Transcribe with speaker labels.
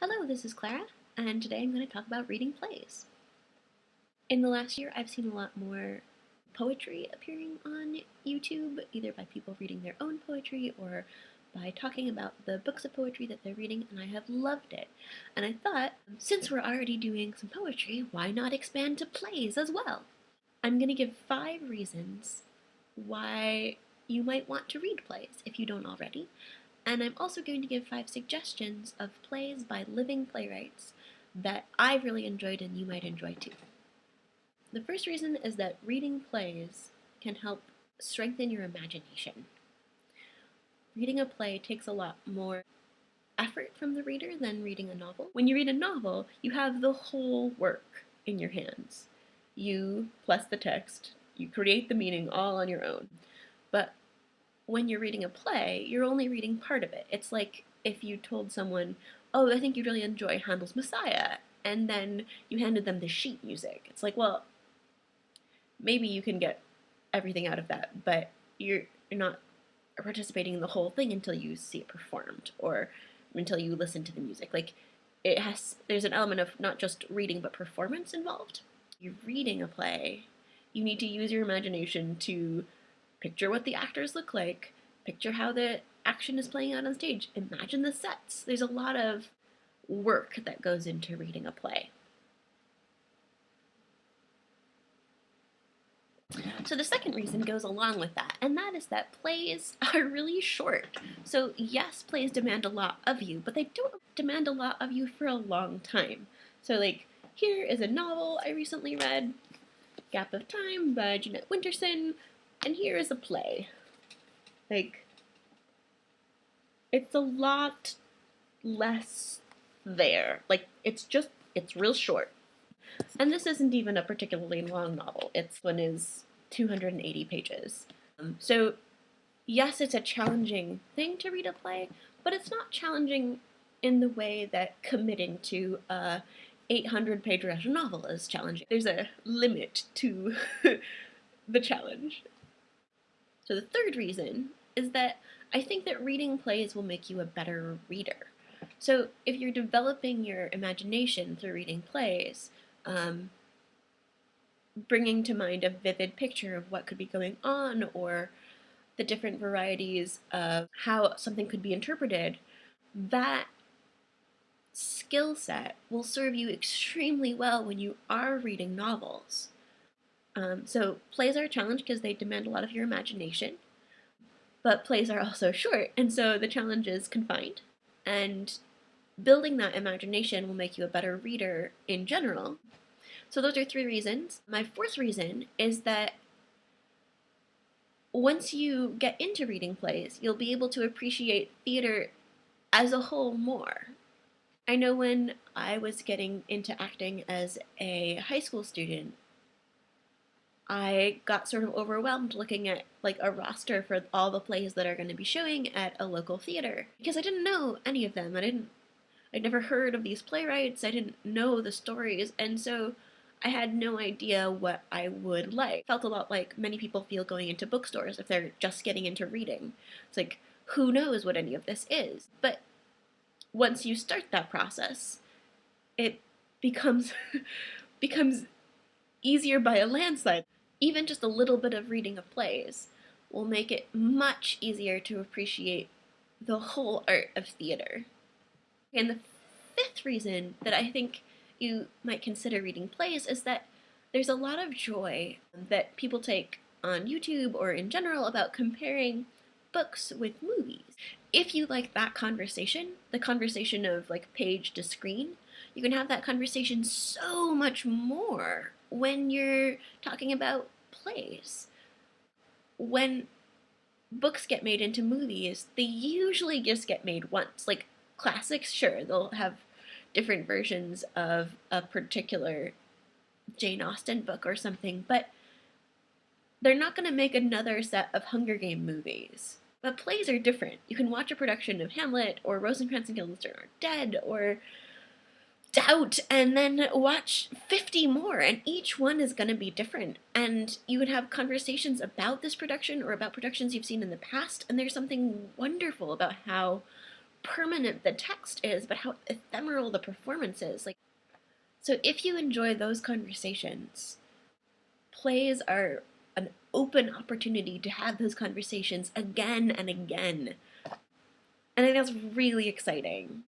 Speaker 1: Hello, this is Clara, and today I'm going to talk about reading plays. In the last year, I've seen a lot more poetry appearing on YouTube, either by people reading their own poetry or by talking about the books of poetry that they're reading, and I have loved it. And I thought, since we're already doing some poetry, why not expand to plays as well? I'm going to give 5 reasons why you might want to read plays if you don't already, and I'm also going to give 5 suggestions of plays by living playwrights that I've really enjoyed and you might enjoy too. The first reason is that reading plays can help strengthen your imagination. Reading a play takes a lot more effort from the reader than reading a novel. When you read a novel, you have the whole work in your hands. You plus the text, you create the meaning all on your own. But when you're reading a play, you're only reading part of it. It's like if you told someone, oh, I think you'd really enjoy Handel's Messiah, and then you handed them the sheet music. It's like, well, maybe you can get everything out of that, but you're not participating in the whole thing until you see it performed or until you listen to the music. Like, there's an element of not just reading but performance involved. You're reading a play, you need to use your imagination to picture what the actors look like, picture how the action is playing out on stage, imagine the sets. There's a lot of work that goes into reading a play. So the second reason goes along with that, and that is that plays are really short. So yes, plays demand a lot of you, but they don't demand a lot of you for a long time. So like, here is a novel I recently read, Gap of Time by Jeanette Winterson, and here is a play. Like, it's a lot less there. Like, it's real short. And this isn't even a particularly long novel. Its one is 280 pages. So, yes, it's a challenging thing to read a play, but it's not challenging in the way that committing to a 800-page novel is challenging. There's a limit to the challenge. So the third reason is that I think that reading plays will make you a better reader. So if you're developing your imagination through reading plays, bringing to mind a vivid picture of what could be going on or the different varieties of how something could be interpreted, that skill set will serve you extremely well when you are reading novels. So plays are a challenge because they demand a lot of your imagination, but plays are also short, and so the challenge is confined. And building that imagination will make you a better reader in general. So those are 3 reasons. My 4th reason is that once you get into reading plays, you'll be able to appreciate theater as a whole more. I know when I was getting into acting as a high school student, I got sort of overwhelmed looking at like a roster for all the plays that are going to be showing at a local theater because I didn't know any of them. I'd never heard of these playwrights. I didn't know the stories, and so I had no idea what I would like. It felt a lot like many people feel going into bookstores if they're just getting into reading. It's like, who knows what any of this is? But once you start that process, it becomes easier by a landslide. Even just a little bit of reading of plays will make it much easier to appreciate the whole art of theater. And the 5th reason that I think you might consider reading plays is that there's a lot of joy that people take on YouTube or in general about comparing books with movies. If you like that conversation, the conversation of like page to screen, you can have that conversation so much more when you're talking about plays. When books get made into movies, they usually just get made once. Like classics, sure, they'll have different versions of a particular Jane Austen book or something, but they're not going to make another set of Hunger Game movies. But plays are different. You can watch a production of Hamlet or Rosencrantz and Guildenstern Are Dead or Doubt and then watch 50 more, and each one is going to be different. And you would have conversations about this production or about productions you've seen in the past, and there's something wonderful about how permanent the text is, but how ephemeral the performance is. Like, so if you enjoy those conversations, plays are an open opportunity to have those conversations again and again. And I think that's really exciting.